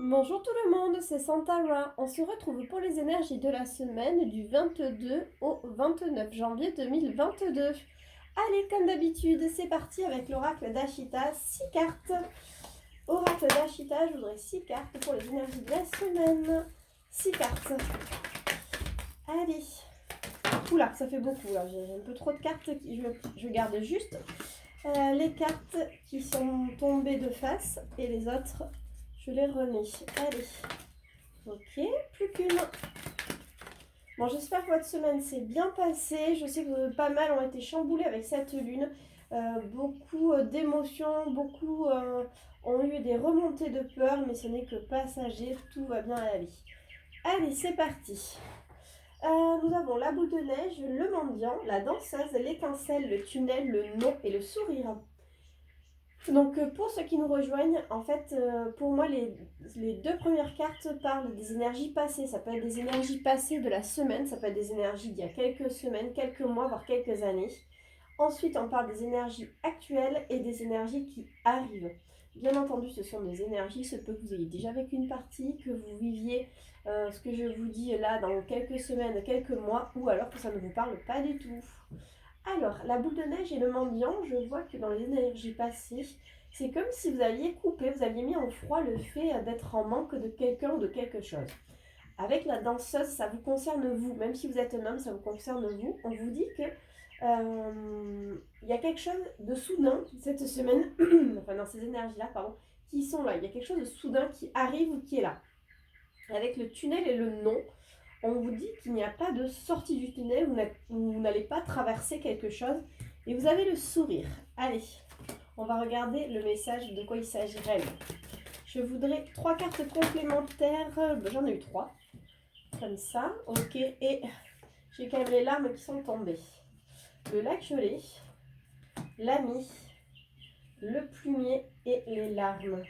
Bonjour tout le monde, c'est Santara. On se retrouve pour les énergies de la semaine du 22 au 29 janvier 2022. Allez, comme d'habitude, c'est parti avec l'oracle d'Ashita, 6 cartes. Oracle d'Ashita, je voudrais 6 cartes pour les énergies de la semaine. 6 cartes. Allez. Oula, ça fait beaucoup là, j'ai un peu trop de cartes, je garde juste les cartes qui sont tombées de face et les autres, je les remets. Allez. Ok, plus qu'une. Bon, j'espère que votre semaine s'est bien passée. Je sais que pas mal ont été chamboulés avec cette lune. Beaucoup d'émotions, beaucoup ont eu des remontées de peur, mais ce n'est que passager. Tout va bien à la vie. Allez, c'est parti. Nous avons la boule de neige, le mendiant, la danseuse, l'étincelle, le tunnel, le nom et le sourire. Donc pour ceux qui nous rejoignent, en fait, pour moi, les deux premières cartes parlent des énergies passées. Ça peut être des énergies passées de la semaine, ça peut être des énergies d'il y a quelques semaines, quelques mois, voire quelques années. Ensuite, on parle des énergies actuelles et des énergies qui arrivent. Bien entendu, ce sont des énergies, ce peut que vous ayez déjà vécu une partie, que vous viviez ce que je vous dis là dans quelques semaines, quelques mois, ou alors que ça ne vous parle pas du tout. Alors, la boule de neige et le mendiant, je vois que dans les énergies passées, c'est comme si vous aviez coupé, vous aviez mis en froid le fait d'être en manque de quelqu'un ou de quelque chose. Avec la danseuse, ça vous concerne vous, même si vous êtes un homme, ça vous concerne vous. On vous dit que y a quelque chose de soudain cette semaine, enfin dans ces énergies-là, pardon, qui sont là. Il y a quelque chose de soudain qui arrive ou qui est là. Avec le tunnel et le nom, on vous dit qu'il n'y a pas de sortie du tunnel, vous n'allez pas traverser quelque chose et vous avez le sourire. Allez, on va regarder le message de quoi il s'agit réellement. Je voudrais 3 cartes complémentaires, j'en ai eu 3, comme ça, ok, et j'ai quand même les larmes qui sont tombées. Le lac gelé, l'ami, le plumier et les larmes.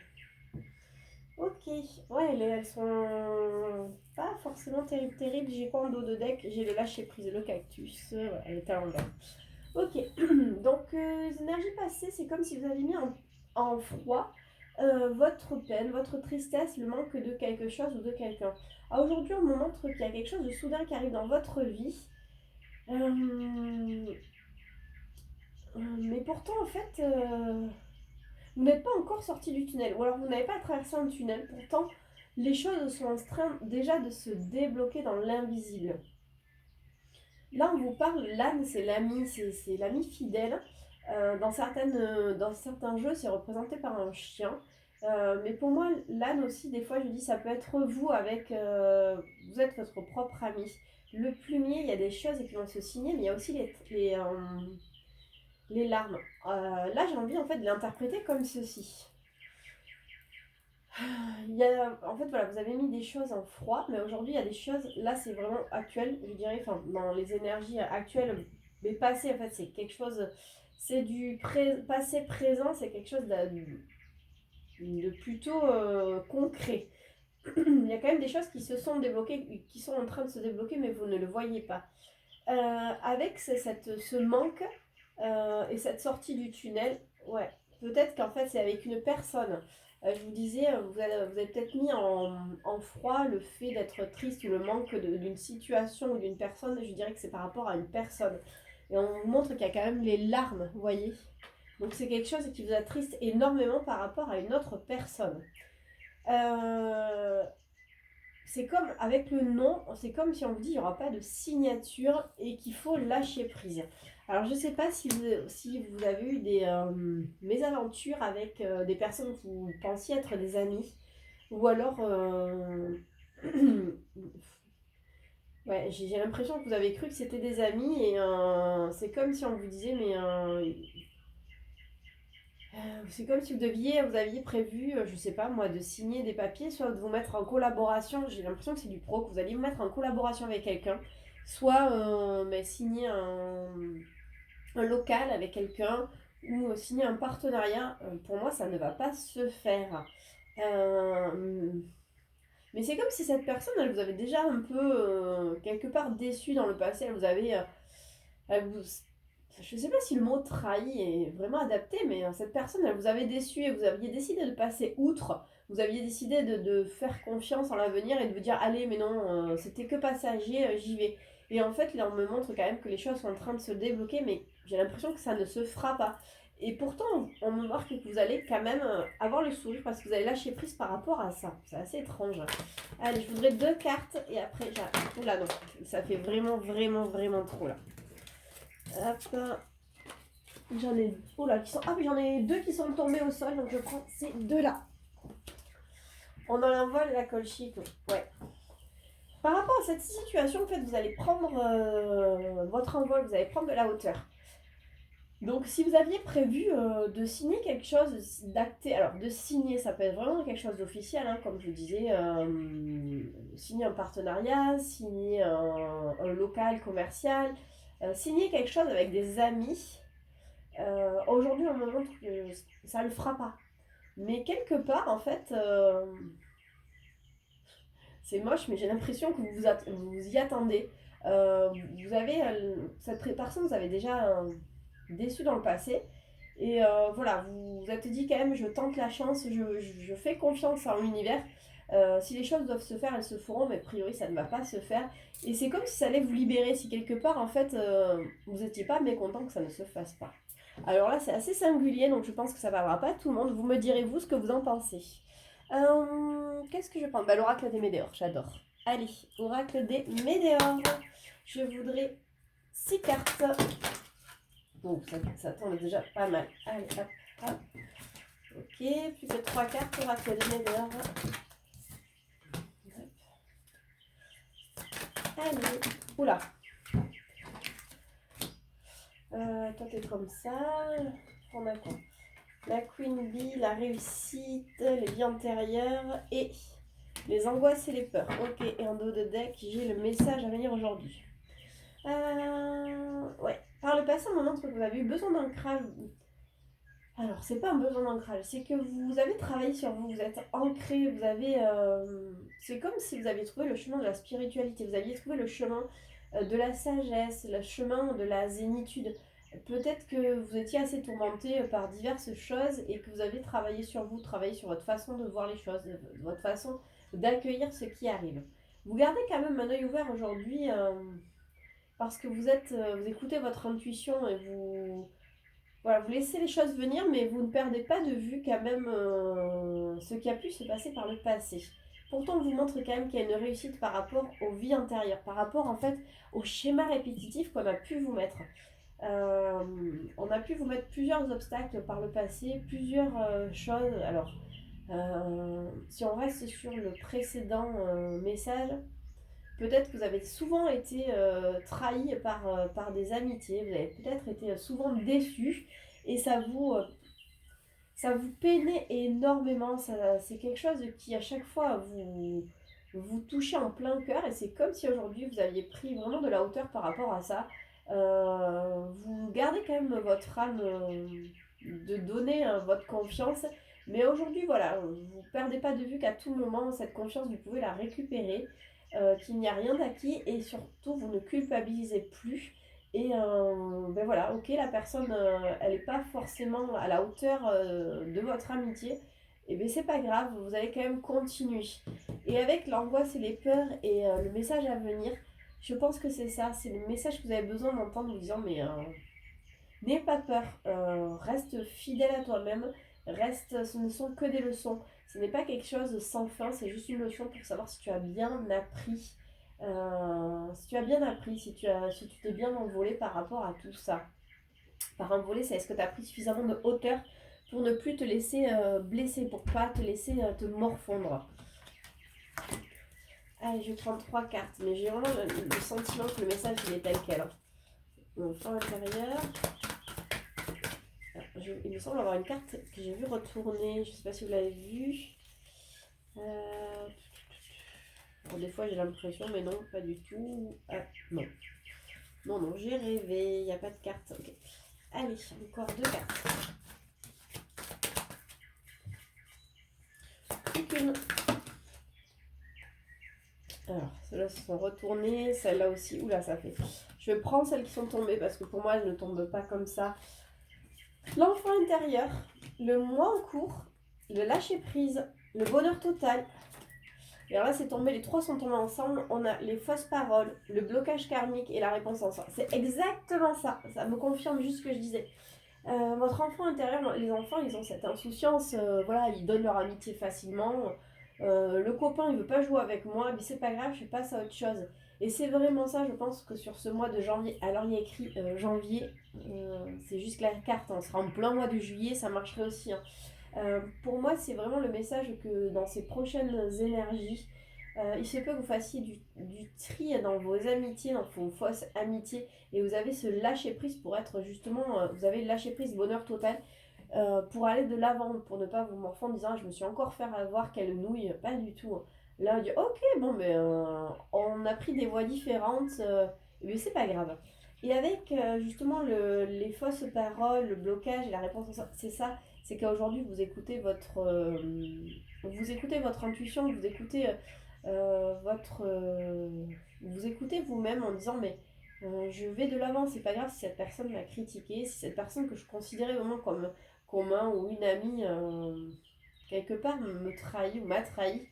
Ok, ouais, elles sont pas forcément terribles. J'ai quoi en dos de deck? J'ai le lâcher prise, le cactus, ouais, elle est à l'envers. Ok, donc les énergies passées, c'est comme si vous avez mis en froid votre peine, votre tristesse, le manque de quelque chose ou de quelqu'un. Aujourd'hui, on me montre qu'il y a quelque chose de soudain qui arrive dans votre vie. Mais pourtant, en fait, vous n'êtes pas encore sorti du tunnel, ou alors vous n'avez pas traversé un tunnel. Pourtant, les choses sont en train déjà de se débloquer dans l'invisible. Là, on vous parle, l'âne, c'est l'ami fidèle. Dans certains jeux, c'est représenté par un chien. Mais pour moi, l'âne aussi, des fois, je dis, ça peut être vous avec... vous êtes votre propre ami. Le plumier, il y a des choses qui vont se signer, mais il y a aussi les larmes. Là, j'ai envie, en fait, de l'interpréter comme ceci. En fait, voilà, vous avez mis des choses en froid, mais aujourd'hui, il y a des choses, là, c'est vraiment actuel, je dirais, enfin, dans les énergies actuelles, mais passées, en fait, c'est quelque chose, c'est du passé présent, c'est quelque chose de plutôt concret. Il y a quand même des choses qui se sont débloquées, qui sont en train de se débloquer, mais vous ne le voyez pas. Avec ce manque et cette sortie du tunnel, ouais, peut-être qu'en fait, c'est avec une personne. Je vous disais, vous avez peut-être mis en froid le fait d'être triste ou le manque d'une situation ou d'une personne. Je dirais que c'est par rapport à une personne. Et on vous montre qu'il y a quand même les larmes, vous voyez. Donc c'est quelque chose qui vous attriste énormément par rapport à une autre personne. Euh, c'est comme avec le nom, c'est comme si on vous dit qu'il n'y aura pas de signature et qu'il faut lâcher prise. Alors je ne sais pas si vous avez eu des mésaventures avec des personnes que vous pensiez être des amis ou alors ouais, j'ai l'impression que vous avez cru que c'était des amis et c'est comme si on vous disait mais c'est comme si vous aviez prévu, je sais pas moi, de signer des papiers, soit de vous mettre en collaboration. J'ai l'impression que c'est du pro, que vous alliez vous mettre en collaboration avec quelqu'un, soit signer un local avec quelqu'un ou signer un partenariat. Pour moi, ça ne va pas se faire. Euh, mais c'est comme si cette personne, elle vous avait déjà un peu quelque part déçu dans le passé. Elle vous avait, elle vous, je ne sais pas si le mot trahi est vraiment adapté, mais cette personne, elle vous avait déçu et vous aviez décidé de passer outre. Vous aviez décidé de faire confiance en l'avenir et de vous dire, allez, mais non, c'était que passager, j'y vais. Et en fait, là, on me montre quand même que les choses sont en train de se débloquer, mais j'ai l'impression que ça ne se fera pas. Et pourtant, on me marque que vous allez quand même avoir le sourire parce que vous allez lâcher prise par rapport à ça. C'est assez étrange. Allez, je voudrais 2 cartes et après, oula, non, ça fait vraiment, vraiment, vraiment trop là. Hop. J'en ai, oula, qui sont, ah oui, j'en ai 2 qui sont tombés au sol, donc je prends ces 2 là. On en envole la colchique, ouais. Par rapport à cette situation, en fait, vous allez prendre votre envol, vous allez prendre de la hauteur. Donc, si vous aviez prévu de signer quelque chose, d'acter, alors de signer, ça peut être vraiment quelque chose d'officiel, hein, comme je vous disais, signer un partenariat, signer un local commercial, signer quelque chose avec des amis. Aujourd'hui, on me montre que ça ne le fera pas. Mais quelque part, en fait, c'est moche, mais j'ai l'impression que vous y attendez. Vous avez, cette personne, vous avez déjà déçu dans le passé. Et voilà, vous vous êtes dit quand même, je tente la chance, je fais confiance en l'univers. Si les choses doivent se faire, elles se feront, mais a priori, ça ne va pas se faire. Et c'est comme si ça allait vous libérer, si quelque part, en fait, vous n'étiez pas mécontent que ça ne se fasse pas. Alors là, c'est assez singulier, donc je pense que ça ne parlera pas à tout le monde. Vous me direz, vous, ce que vous en pensez. Qu'est-ce que je prends? Bah, l'oracle des Médéors, j'adore. Allez, oracle des Médéors. Je voudrais 6 cartes. Oh, ça tombe déjà pas mal. Allez, hop, hop. Ok, plus que 3 cartes, oracle des Médéors. Allez, oula. Toi, t'es comme ça. On a quoi? La Queen Bee, la réussite, les vies antérieures et les angoisses et les peurs. Ok, et en dos de deck, j'ai le message à venir aujourd'hui. Ouais. Par le passé, on montre que vous avez eu besoin d'ancrage. Alors, c'est pas un besoin d'ancrage, c'est que vous avez travaillé sur vous, vous êtes ancré, vous avez. C'est comme si vous aviez trouvé le chemin de la spiritualité, vous aviez trouvé le chemin de la sagesse, le chemin de la zénitude. Peut-être que vous étiez assez tourmenté par diverses choses et que vous avez travaillé sur vous, travaillé sur votre façon de voir les choses, votre façon d'accueillir ce qui arrive. Vous gardez quand même un œil ouvert aujourd'hui parce que vous écoutez votre intuition et voilà, vous laissez les choses venir, mais vous ne perdez pas de vue quand même ce qui a pu se passer par le passé. Pourtant, on vous montre quand même qu'il y a une réussite par rapport aux vies antérieures, par rapport en fait au schéma répétitif qu'on a pu vous mettre. On a pu vous mettre plusieurs obstacles par le passé, plusieurs choses. Alors, si on reste sur le précédent message, peut-être que vous avez souvent été trahi par des amitiés, vous avez peut-être été souvent déçu et ça vous peinait énormément. C'est quelque chose qui à chaque fois vous touchez en plein cœur et c'est comme si aujourd'hui vous aviez pris vraiment de la hauteur par rapport à ça. Vous gardez quand même votre âme de donner votre confiance. Mais aujourd'hui, voilà, vous ne perdez pas de vue qu'à tout moment, cette confiance, vous pouvez la récupérer, qu'il n'y a rien d'acquis et surtout, vous ne culpabilisez plus. Et ben voilà, ok, la personne, elle n'est pas forcément à la hauteur de votre amitié. Et bien c'est pas grave, vous allez quand même continuer. Et avec l'angoisse et les peurs et le message à venir, je pense que c'est ça, c'est le message que vous avez besoin d'entendre en vous disant mais n'aie pas peur, reste fidèle à toi-même, ce ne sont que des leçons. Ce n'est pas quelque chose de sans fin, c'est juste une leçon pour savoir si tu as bien appris. Si tu as bien appris, si tu t'es bien envolé par rapport à tout ça. Par envolé, c'est est-ce que tu as pris suffisamment de hauteur pour ne plus te laisser blesser, pour pas te laisser te morfondre. Allez, je vais prendre 3 cartes, mais j'ai vraiment le sentiment que le message il est tel quel. Donc, à l'intérieur, il me semble avoir une carte que j'ai vue retourner, je ne sais pas si vous l'avez vue. Bon, des fois j'ai l'impression, mais non, pas du tout. Ah, non. Non, j'ai rêvé, il n'y a pas de carte. Ok. Allez, encore 2 cartes. Plus qu'une. Alors, celles-là se sont retournées, celle-là aussi. Oula, ça fait. Je prends celles qui sont tombées parce que pour moi, elles ne tombent pas comme ça. L'enfant intérieur, le moi en cours, le lâcher prise, le bonheur total. Et alors là, c'est tombé, les trois sont tombés ensemble. On a les fausses paroles, le blocage karmique et la réponse en soi. C'est exactement ça. Ça me confirme juste ce que je disais. Votre enfant intérieur, les enfants, ils ont cette insouciance. Voilà, ils donnent leur amitié facilement. Le copain, il veut pas jouer avec moi, mais c'est pas grave, je passe à autre chose. Et c'est vraiment ça, je pense que sur ce mois de janvier, alors il y a écrit janvier, c'est juste la carte, on sera en plein mois de juillet, ça marcherait aussi, hein. Pour moi, c'est vraiment le message que dans ces prochaines énergies, il se peut que vous fassiez du tri dans vos amitiés, dans vos fausses amitiés, et vous avez ce lâcher prise pour être justement, vous avez le lâcher prise bonheur total, pour aller de l'avant, pour ne pas vous morfondre en disant je me suis encore fait avoir quelle nouille, pas du tout, hein. Là on dit ok bon mais on a pris des voies différentes, mais c'est pas grave. Et avec justement les fausses paroles, le blocage et la réponse, c'est ça, c'est qu'aujourd'hui vous écoutez votre intuition, votre, vous écoutez vous-même en disant mais je vais de l'avant, c'est pas grave si cette personne m'a critiqué, si cette personne que je considérais vraiment comme commun ou une amie quelque part me trahit ou m'a trahi,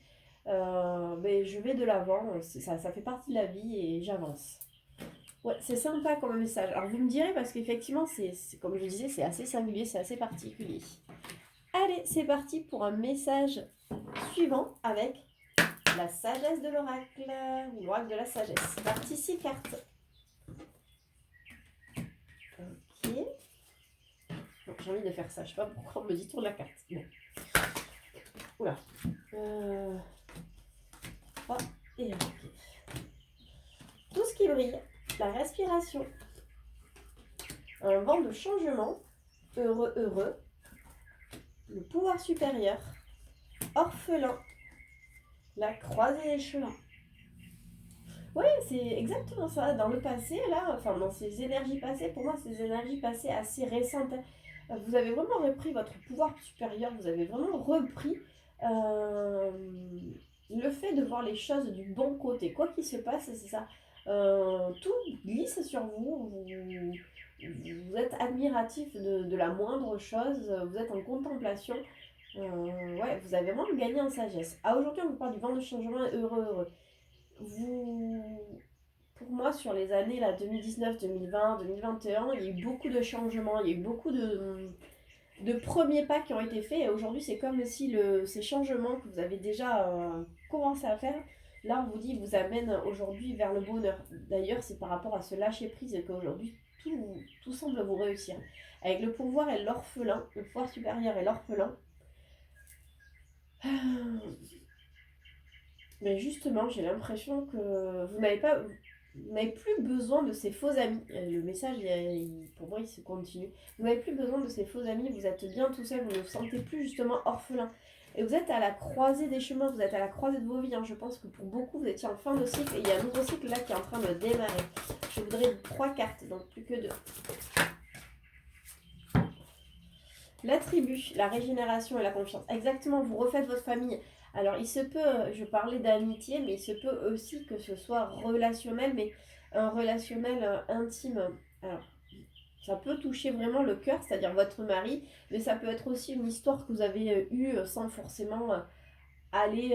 mais je vais de l'avant, ça fait partie de la vie et j'avance. Ouais, c'est sympa comme message. Alors vous me direz parce qu'effectivement, comme je disais, c'est assez singulier, c'est assez particulier. Allez, c'est parti pour un message suivant avec la sagesse de l'oracle, ou l'oracle de la sagesse. C'est parti, 6 cartes. Ok. Bon, j'ai envie de faire ça, je sais pas pourquoi on me dit tourne la carte. Bon. Oula. 3 et ok. Tout ce qui brille, la respiration, un vent de changement, heureux, heureux, le pouvoir supérieur, orphelin, la croisée des chemins. Oui, c'est exactement ça. Dans le passé, là, enfin dans ces énergies passées, pour moi, ces énergies passées assez récentes, vous avez vraiment repris votre pouvoir supérieur, vous avez vraiment repris euh, le fait de voir les choses du bon côté. Quoi qu'il se passe, c'est ça. Tout glisse sur vous, vous êtes admiratif de la moindre chose, vous êtes en contemplation. Ouais, vous avez vraiment gagné en sagesse. Aujourd'hui, on vous parle du vent de changement heureux, heureux. Vous, pour moi, sur les années là, 2019, 2020, 2021, il y a eu beaucoup de changements, il y a eu beaucoup de premiers pas qui ont été faits. Et aujourd'hui, c'est comme si ces changements que vous avez déjà commencé à faire, là, on vous dit, vous amène aujourd'hui vers le bonheur. D'ailleurs, c'est par rapport à ce lâcher-prise qu'aujourd'hui, tout semble vous réussir. Avec le pouvoir et l'orphelin, le pouvoir supérieur et l'orphelin. Mais justement, j'ai l'impression que vous n'avez plus besoin de ces faux amis. Le message, pour moi, il se continue. Vous n'avez plus besoin de ces faux amis, vous êtes bien tout seul, vous ne vous sentez plus justement orphelin. Et vous êtes à la croisée des chemins, vous êtes à la croisée de vos vies, hein. Je pense que pour beaucoup, vous étiez en fin de cycle et il y a un nouveau cycle là qui est en train de démarrer. Je voudrais 3 cartes, donc plus que 2. La tribu, la régénération et la confiance. Exactement, vous refaites votre famille. Alors, il se peut, je parlais d'amitié, mais il se peut aussi que ce soit relationnel, mais un relationnel intime. Alors, ça peut toucher vraiment le cœur, c'est-à-dire votre mari, mais ça peut être aussi une histoire que vous avez eue sans forcément aller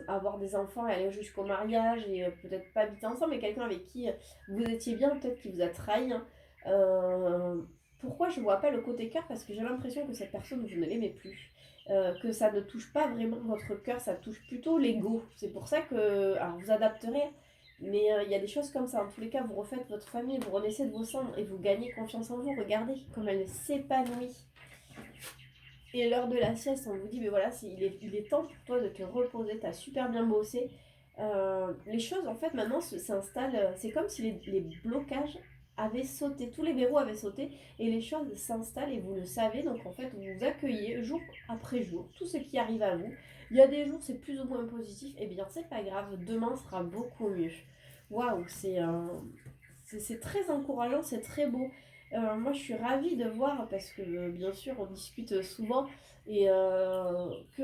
avoir des enfants et aller jusqu'au mariage et peut-être pas habiter ensemble, mais quelqu'un avec qui vous étiez bien, peut-être qui vous a trahi, hein. Pourquoi je vois pas le côté cœur? Parce que j'ai l'impression que cette personne, vous ne l'aimez plus. Que ça ne touche pas vraiment votre cœur, ça touche plutôt l'ego. C'est pour ça que, alors vous adapterez, mais il y a des choses comme ça. En tous les cas, vous refaites votre famille, vous renaissez de vos cendres et vous gagnez confiance en vous. Regardez comme elle s'épanouit. Et l'heure de la sieste, on vous dit, mais voilà, il est temps pour toi de te reposer, t'as super bien bossé. Les choses, en fait, maintenant s'installent. C'est comme si les blocages avaient sauté, tous les verrous avaient sauté, et les choses s'installent, et vous le savez. Donc, en fait, vous vous accueillez jour après jour, tout ce qui arrive à vous. Il y a des jours, c'est plus ou moins positif, et bien, c'est pas grave, demain sera beaucoup mieux. Waouh, c'est très encourageant, c'est très beau. Moi, je suis ravie de voir parce que, bien sûr, on discute souvent et que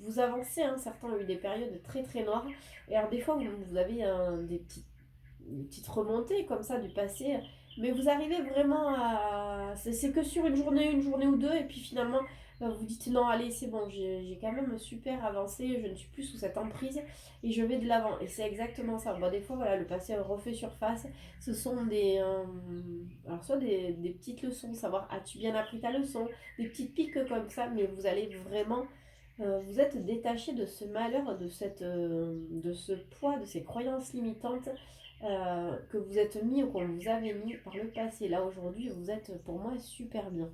vous avancez, hein. Certains ont eu des périodes très très noires. Et alors, des fois, vous avez une petite remontée comme ça du passé, mais vous arrivez vraiment à... C'est que sur une journée ou deux, et puis finalement, vous dites non, allez, c'est bon, j'ai quand même super avancé, je ne suis plus sous cette emprise, et je vais de l'avant. Et c'est exactement ça. Bon, des fois, voilà, le passé refait surface. Ce sont alors soit des petites leçons, savoir as-tu bien appris ta leçon, des petites piques comme ça, mais vous allez vraiment vous êtes détaché de ce malheur, de ce poids, de ces croyances limitantes que vous êtes mis ou qu'on vous avait mis par le passé. Là aujourd'hui, vous êtes pour moi super bien.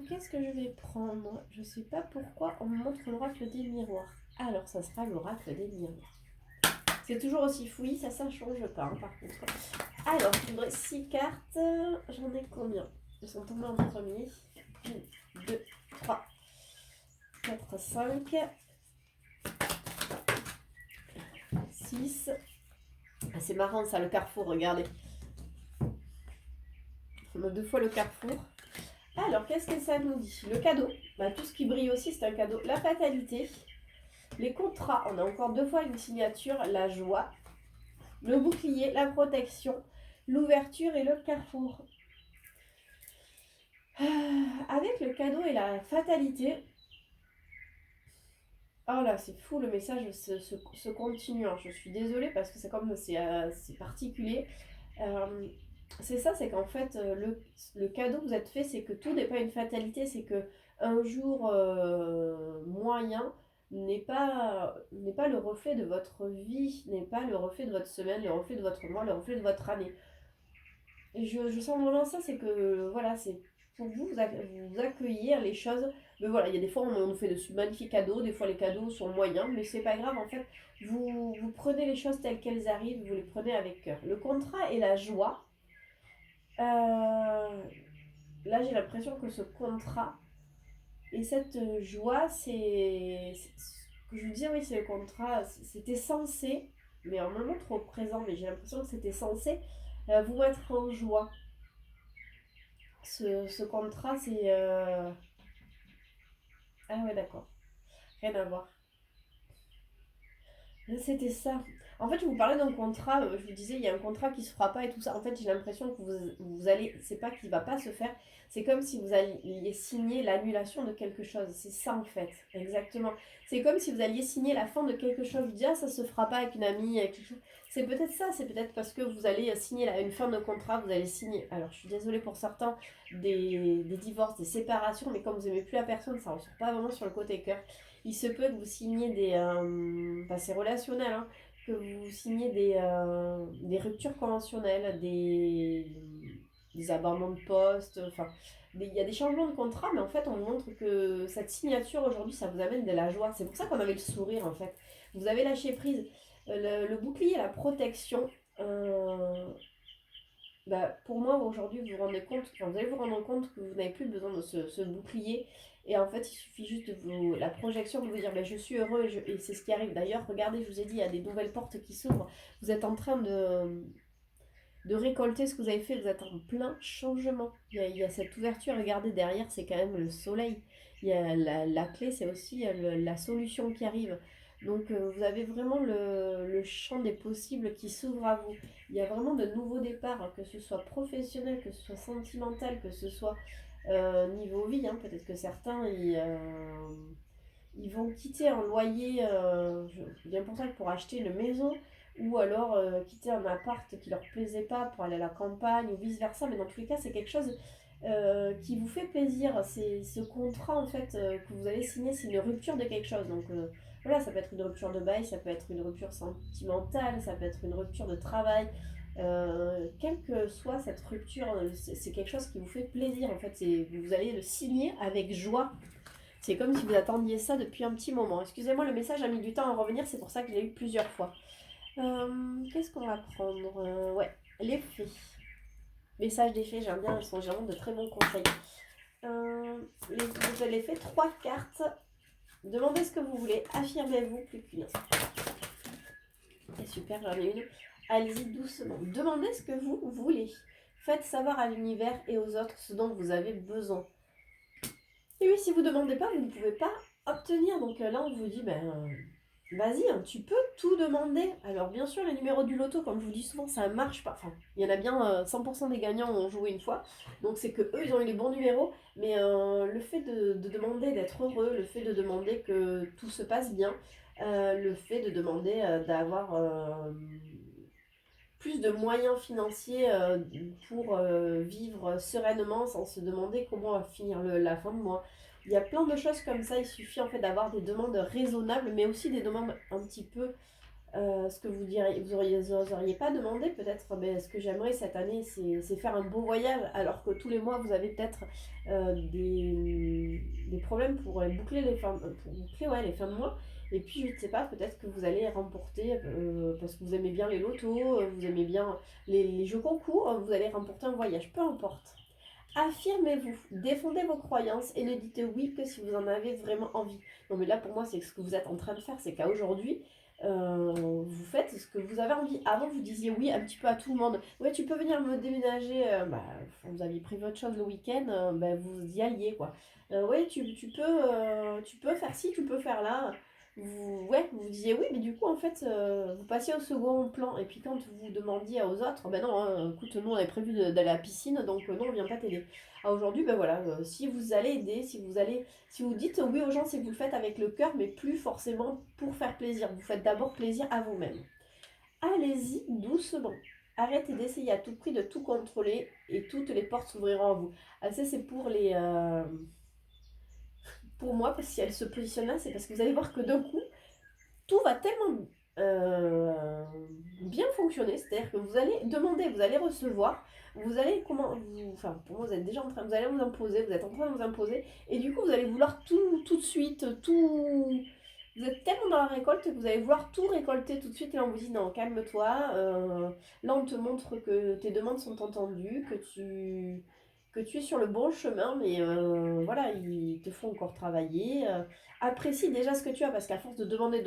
Qu'est-ce que je vais prendre? Je sais pas pourquoi on me montre l'oracle des miroirs. Alors ça sera l'oracle des miroirs. C'est toujours aussi fouillis, ça change pas par contre. Alors, je voudrais 6 cartes. J'en ai combien? Ils sont tombés en premier. 1, 2, 3, 4, 5, 6. Ah, c'est marrant ça, le carrefour, regardez. On a 2 fois le carrefour. Alors, qu'est-ce que ça nous dit? Le cadeau. Bah, tout ce qui brille aussi, c'est un cadeau. La fatalité. Les contrats, on a encore 2 fois une signature. La joie. Le bouclier, la protection, l'ouverture et le carrefour. Avec le cadeau et la fatalité... Oh là, c'est fou, le message se continue. Je suis désolée parce que c'est comme c'est particulier. C'est ça, c'est qu'en fait, le cadeau que vous êtes fait, c'est que tout n'est pas une fatalité. C'est que un jour moyen n'est pas le reflet de votre vie, n'est pas le reflet de votre semaine, le reflet de votre mois, le reflet de votre année. Et je sens vraiment ça, c'est que voilà, c'est pour vous accueillir les choses. Mais voilà, il y a des fois on nous fait de magnifiques cadeaux, des fois les cadeaux sont moyens, mais c'est pas grave en fait. Vous prenez les choses telles qu'elles arrivent, vous les prenez avec cœur. Le contrat et la joie. Là j'ai l'impression que ce contrat et cette joie, ce que je vous dis, oui, c'est le contrat, c'était censé, mais en même temps trop présent, mais j'ai l'impression que c'était censé vous mettre en joie. Ce contrat, c'est... Ah ouais, d'accord. Rien à voir. C'était ça. En fait, je vous parlais d'un contrat, je vous disais, il y a un contrat qui se fera pas et tout ça. En fait, j'ai l'impression que vous allez, c'est pas qu'il va pas se faire, c'est comme si vous alliez signer l'annulation de quelque chose. C'est ça en fait, exactement. C'est comme si vous alliez signer la fin de quelque chose. Vous dites, ah, ça se fera pas avec une amie, avec quelque chose. C'est peut-être ça, c'est peut-être parce que vous allez signer une fin de contrat, vous allez signer. Alors, je suis désolée pour certains, des divorces, des séparations, mais comme vous aimez plus la personne, ça ne ressort pas vraiment sur le côté cœur. Il se peut que vous signiez c'est relationnel, hein, que vous signez des ruptures conventionnelles, des abandons de poste, enfin, il y a des changements de contrat, mais en fait, on montre que cette signature aujourd'hui, ça vous amène de la joie. C'est pour ça qu'on avait le sourire, en fait. Vous avez lâché prise. Le bouclier, la protection, pour moi, aujourd'hui, vous allez vous rendre compte que vous n'avez plus besoin de ce bouclier. Et en fait, il suffit juste de la projection de vous dire, je suis heureux et c'est ce qui arrive. D'ailleurs, regardez, je vous ai dit, il y a des nouvelles portes qui s'ouvrent. Vous êtes en train de récolter ce que vous avez fait. Vous êtes en plein changement. Il y a cette ouverture. Regardez, derrière, c'est quand même le soleil. Il y a la clé, c'est aussi la solution qui arrive. Donc, vous avez vraiment le champ des possibles qui s'ouvre à vous. Il y a vraiment de nouveaux départs, hein, que ce soit professionnel, que ce soit sentimental, que ce soit niveau vie. Hein. Peut-être que certains, ils vont quitter un loyer, bien pour ça, pour acheter une maison, ou alors quitter un appart qui leur plaisait pas pour aller à la campagne, ou vice-versa. Mais dans tous les cas, c'est quelque chose qui vous fait plaisir. C'est ce contrat, en fait, que vous allez signer, c'est une rupture de quelque chose. Donc, voilà, ça peut être une rupture de bail, ça peut être une rupture sentimentale, ça peut être une rupture de travail. Quelle que soit cette rupture, c'est quelque chose qui vous fait plaisir en fait. Vous allez le signer avec joie. C'est comme si vous attendiez ça depuis un petit moment. Excusez-moi, le message a mis du temps à revenir, c'est pour ça que je l'ai eu plusieurs fois. Qu'est-ce qu'on va prendre? Ouais, les fées. Message des fées, j'aime bien, ils sont vraiment de très bons conseils. Vous avez fait 3 cartes. Demandez ce que vous voulez, affirmez-vous plus qu'une. Et super, j'en ai une. Allez-y doucement. Demandez ce que vous voulez. Faites savoir à l'univers et aux autres ce dont vous avez besoin. Et oui, si vous ne demandez pas, vous ne pouvez pas obtenir. Donc là, on vous dit, vas-y, hein, tu peux tout demander. Alors bien sûr, les numéros du loto, comme je vous dis souvent, ça marche pas. Enfin, il y en a bien 100% des gagnants ont joué une fois. Donc c'est que eux, ils ont eu les bons numéros. Mais le fait de demander d'être heureux, le fait de demander que tout se passe bien, le fait de demander d'avoir plus de moyens financiers pour vivre sereinement sans se demander comment va finir la fin de mois. Il y a plein de choses comme ça, il suffit en fait d'avoir des demandes raisonnables, mais aussi des demandes un petit peu ce que vous diriez, vous auriez pas demandé peut-être, ben, ce que j'aimerais cette année, c'est faire un beau voyage, alors que tous les mois vous avez peut-être des problèmes pour boucler pour boucler ouais, les fins de mois. Et puis je ne sais pas, peut-être que vous allez remporter, parce que vous aimez bien les lotos, vous aimez bien les jeux concours, vous allez remporter un voyage, peu importe. Affirmez-vous, défendez vos croyances et ne dites oui que si vous en avez vraiment envie. Non mais là pour moi c'est ce que vous êtes en train de faire, c'est qu'à aujourd'hui, vous faites ce que vous avez envie. Avant vous disiez oui un petit peu à tout le monde. Ouais tu peux venir me déménager, vous aviez prévu autre chose le week-end, vous y alliez quoi. Ouais tu peux faire ci, tu peux faire là. Vous disiez oui, mais du coup, en fait, vous passiez au second plan. Et puis quand vous demandiez aux autres, ben non, hein, écoute, nous on avait prévu d'aller à la piscine, donc non, on vient pas t'aider. Ah, aujourd'hui, ben voilà, si vous allez aider, si vous dites oui aux gens, c'est que vous le faites avec le cœur, mais plus forcément pour faire plaisir. Vous faites d'abord plaisir à vous-même. Allez-y doucement. Arrêtez d'essayer à tout prix de tout contrôler et toutes les portes s'ouvriront à vous. Ah, ça, c'est pour moi, parce que si elle se positionne là, c'est parce que vous allez voir que d'un coup, tout va tellement bien fonctionner, c'est-à-dire que vous allez demander, vous allez recevoir, vous allez enfin pour moi vous êtes déjà en train, vous allez vous imposer, vous êtes en train de vous imposer, et du coup vous allez vouloir tout de suite, vous êtes tellement dans la récolte que vous allez vouloir tout récolter tout de suite, et là on vous dit non, calme-toi, là on te montre que tes demandes sont entendues, que tu es sur le bon chemin, mais voilà, ils te font encore travailler. Apprécie déjà ce que tu as, parce qu'à force de demander,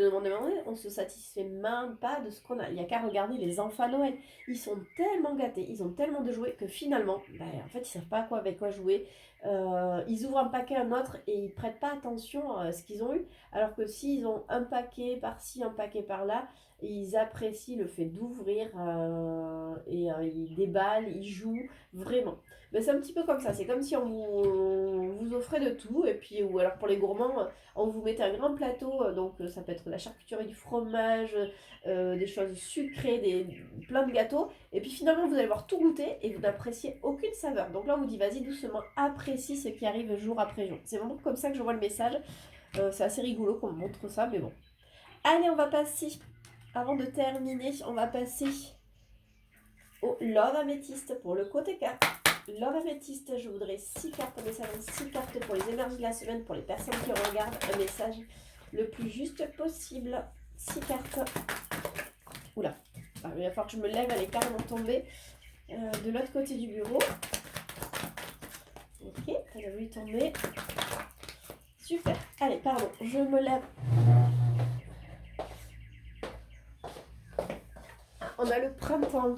on se satisfait même pas de ce qu'on a. Il n'y a qu'à regarder les enfants à Noël. Ils sont tellement gâtés, ils ont tellement de jouets que finalement, en fait, ils savent pas avec quoi jouer. Ils ouvrent un paquet, un autre, et ils prêtent pas attention à ce qu'ils ont eu. Alors que s'ils ont un paquet par-ci, un paquet par-là, ils apprécient le fait d'ouvrir et ils déballent, ils jouent vraiment. Mais c'est un petit peu comme ça, c'est comme si on vous offrait de tout, et puis, ou alors pour les gourmands, on vous mettait un grand plateau, donc ça peut être de la charcuterie, du fromage, des choses sucrées, plein de gâteaux, et puis finalement vous allez voir tout goûter et vous n'appréciez aucune saveur. Donc là on vous dit vas-y doucement, apprécie ce qui arrive jour après jour. C'est vraiment comme ça que je vois le message. C'est assez rigolo qu'on me montre ça, mais bon. Allez, on va passer, avant de terminer, on va passer au Love Améthyste pour le côté carte. Love Améthyste, je voudrais 6 cartes, un message, 6 cartes pour les énergies de la semaine, pour les personnes qui regardent, un message le plus juste possible. 6 cartes. Oula, il va falloir que je me lève, elle est carrément tombée de l'autre côté du bureau. Ok, elle a voulu tomber. Super, allez, pardon, je me lève. On a le printemps.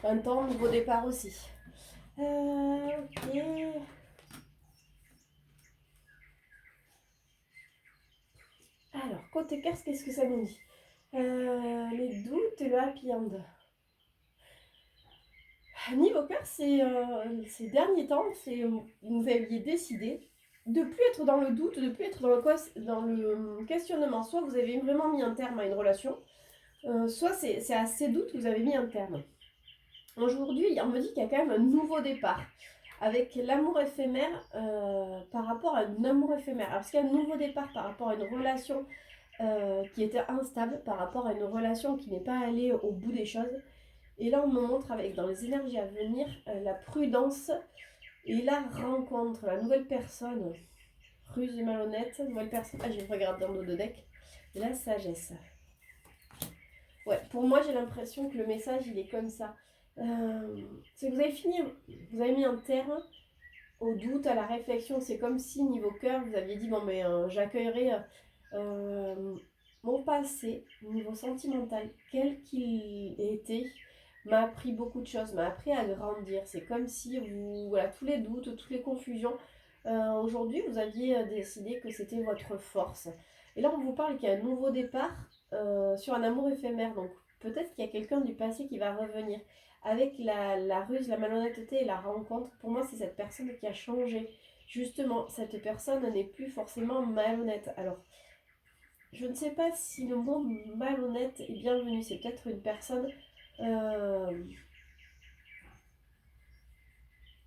Printemps, nouveau départ aussi. Ok. Alors, côté carte, qu'est-ce que ça nous dit les doutes et le happy end. Niveau cœur, ces derniers temps, vous aviez décidé de plus être dans le doute, de plus être dans le questionnement. Soit vous avez vraiment mis un terme à une relation, soit c'est à ces doutes que vous avez mis un terme. Aujourd'hui, on me dit qu'il y a quand même un nouveau départ avec l'amour éphémère par rapport à un amour éphémère. Alors, parce qu'il y a un nouveau départ par rapport à une relation qui était instable, par rapport à une relation qui n'est pas allée au bout des choses. Et là, on me montre dans les énergies à venir la prudence et la rencontre, la nouvelle personne, ruse et malhonnête, nouvelle personne. Ah, je regarde dans le dos de deck. Et la sagesse. Ouais, pour moi, j'ai l'impression que le message, il est comme ça. C'est que vous avez fini, vous avez mis un terme au doute, à la réflexion. C'est comme si, niveau cœur, vous aviez dit, bon, mais j'accueillerai mon passé, niveau sentimental, quel qu'il était, m'a appris beaucoup de choses, m'a appris à grandir. C'est comme si voilà, tous les doutes, toutes les confusions, Aujourd'hui, vous aviez décidé que c'était votre force. Et là, on vous parle qu'il y a un nouveau départ sur un amour éphémère. Donc, peut-être qu'il y a quelqu'un du passé qui va revenir. Avec la ruse, la malhonnêteté et la rencontre, pour moi, c'est cette personne qui a changé. Justement, cette personne n'est plus forcément malhonnête. Alors, je ne sais pas si le mot malhonnête est bienvenu. C'est peut-être une personne euh,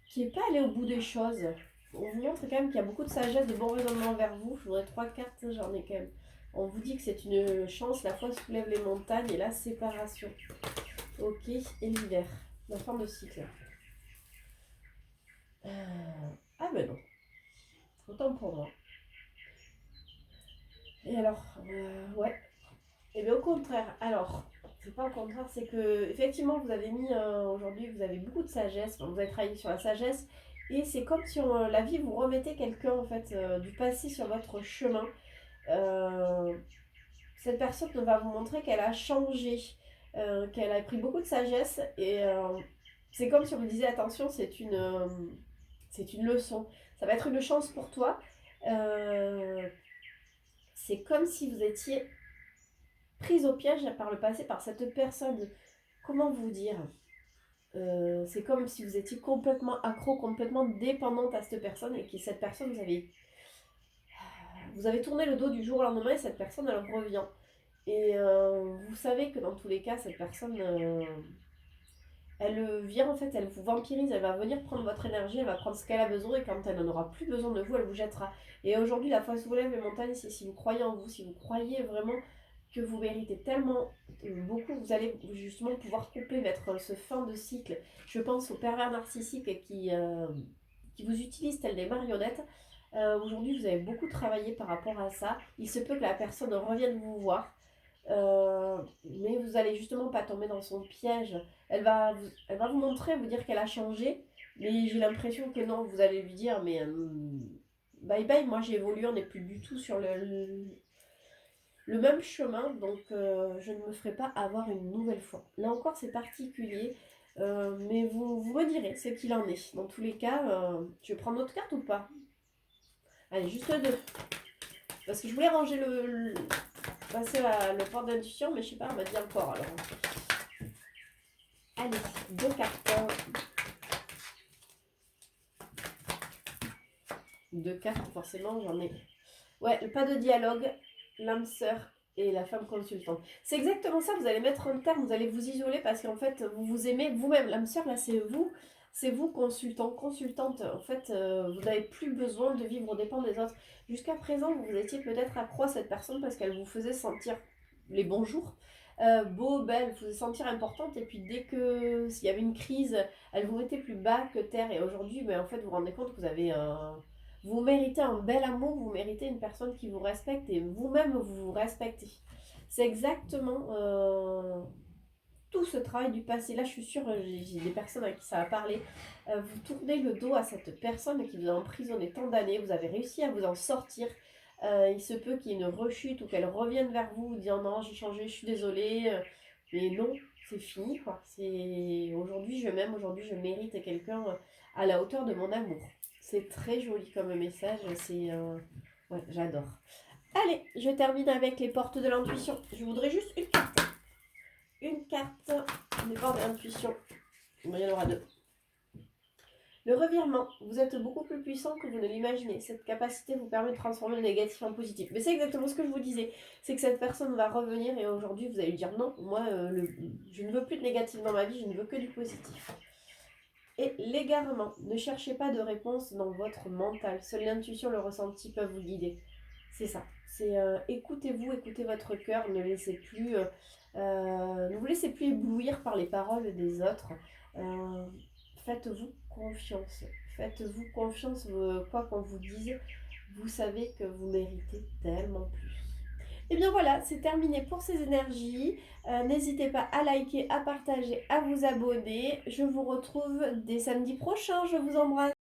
qui n'est pas allée au bout des choses. On vous montre quand même qu'il y a beaucoup de sagesse, de bon raisonnement vers vous. Je voudrais 3 cartes, j'en ai quand même. On vous dit que c'est une chance, la foi soulève les montagnes et la séparation. Ok, et l'hiver, la fin de cycle. Ah ben non, autant pour moi. Et alors, ouais. Et bien au contraire, alors, c'est pas au contraire, c'est que effectivement vous avez mis aujourd'hui, vous avez beaucoup de sagesse, enfin, vous avez travaillé sur la sagesse, et c'est comme si la vie vous remettait quelqu'un en fait du passé sur votre chemin. Euh, Cette personne va vous montrer qu'elle a changé, qu'elle a pris beaucoup de sagesse, et c'est comme si on vous disait attention, c'est une leçon, ça va être une chance pour toi. Euh, c'est comme si vous étiez prise au piège par le passé par cette personne. Comment vous dire? C'est comme si vous étiez complètement accro, complètement dépendante à cette personne et que cette personne, vous avez tourné le dos du jour au lendemain et cette personne, elle revient. Et vous savez que dans tous les cas, cette personne, elle vient en fait, elle vous vampirise, elle va venir prendre votre énergie, elle va prendre ce qu'elle a besoin et quand elle n'en aura plus besoin de vous, elle vous jettera. Et aujourd'hui, la foi vous lève les montagnes, c'est si vous croyez en vous, si vous croyez vraiment que vous méritez tellement beaucoup, vous allez justement pouvoir couper, mettre ce fin de cycle. Je pense aux pervers narcissiques qui vous utilisent tels des marionnettes. Aujourd'hui, vous avez beaucoup travaillé par rapport à ça. Il se peut que la personne revienne vous voir. Mais vous allez justement pas tomber dans son piège. Elle va vous montrer, vous dire qu'elle a changé, mais j'ai l'impression que non, vous allez lui dire, mais bye bye, moi j'ai évolué, on n'est plus du tout sur le même chemin, donc je ne me ferai pas avoir une nouvelle fois. Là encore, c'est particulier, mais vous me direz ce qu'il en est. Dans tous les cas, tu veux prendre notre carte ou pas? Allez, juste deux. Parce que je voulais ranger passer le port d'intuition, mais je sais pas, on m'a dit encore alors. Allez, 2 cartes. 2 cartes, forcément, j'en ai. Ouais, pas de dialogue, l'âme sœur et la femme consultante. C'est exactement ça, vous allez mettre un terme, vous allez vous isoler parce qu'en fait, vous vous aimez vous-même. L'âme sœur, là, c'est vous, consultant, consultante. En fait, vous n'avez plus besoin de vivre aux dépens des autres. Jusqu'à présent, vous étiez peut-être accro à cette personne parce qu'elle vous faisait sentir les bons jours. Beau, belle, vous faisait sentir importante, et puis dès que s'il y avait une crise, elle vous mettait plus bas que terre. Et aujourd'hui, en fait, vous vous rendez compte que vous méritez un bel amour, vous méritez une personne qui vous respecte et vous-même vous vous respectez. C'est exactement tout ce travail du passé. Là, je suis sûre, j'ai des personnes à qui ça a parlé. Vous tournez le dos à cette personne qui vous a emprisonné tant d'années, vous avez réussi à vous en sortir. Il se peut qu'il y ait une rechute ou qu'elle revienne vers vous, disant non, j'ai changé, je suis désolée. Mais non, c'est fini quoi. Aujourd'hui, je m'aime, aujourd'hui, je mérite quelqu'un à la hauteur de mon amour. C'est très joli comme message, ouais, j'adore. Allez, je termine avec les portes de l'intuition. Je voudrais juste une carte. Une carte des portes de l'intuition. Il y en aura 2. Le revirement. Vous êtes beaucoup plus puissant que vous ne l'imaginez. Cette capacité vous permet de transformer le négatif en positif. Mais c'est exactement ce que je vous disais. C'est que cette personne va revenir et aujourd'hui vous allez lui dire non, moi je ne veux plus de négatif dans ma vie, je ne veux que du positif. Et l'égarement. Ne cherchez pas de réponse dans votre mental. Seule l'intuition, le ressenti peuvent vous guider. C'est ça. C'est écoutez-vous, écoutez votre cœur. Ne vous laissez plus éblouir par les paroles des autres. Faites-vous confiance. Faites-vous confiance, quoi qu'on vous dise. Vous savez que vous méritez tellement plus. Et bien voilà, c'est terminé pour ces énergies. N'hésitez pas à liker, à partager, à vous abonner. Je vous retrouve dès samedi prochain. Je vous embrasse.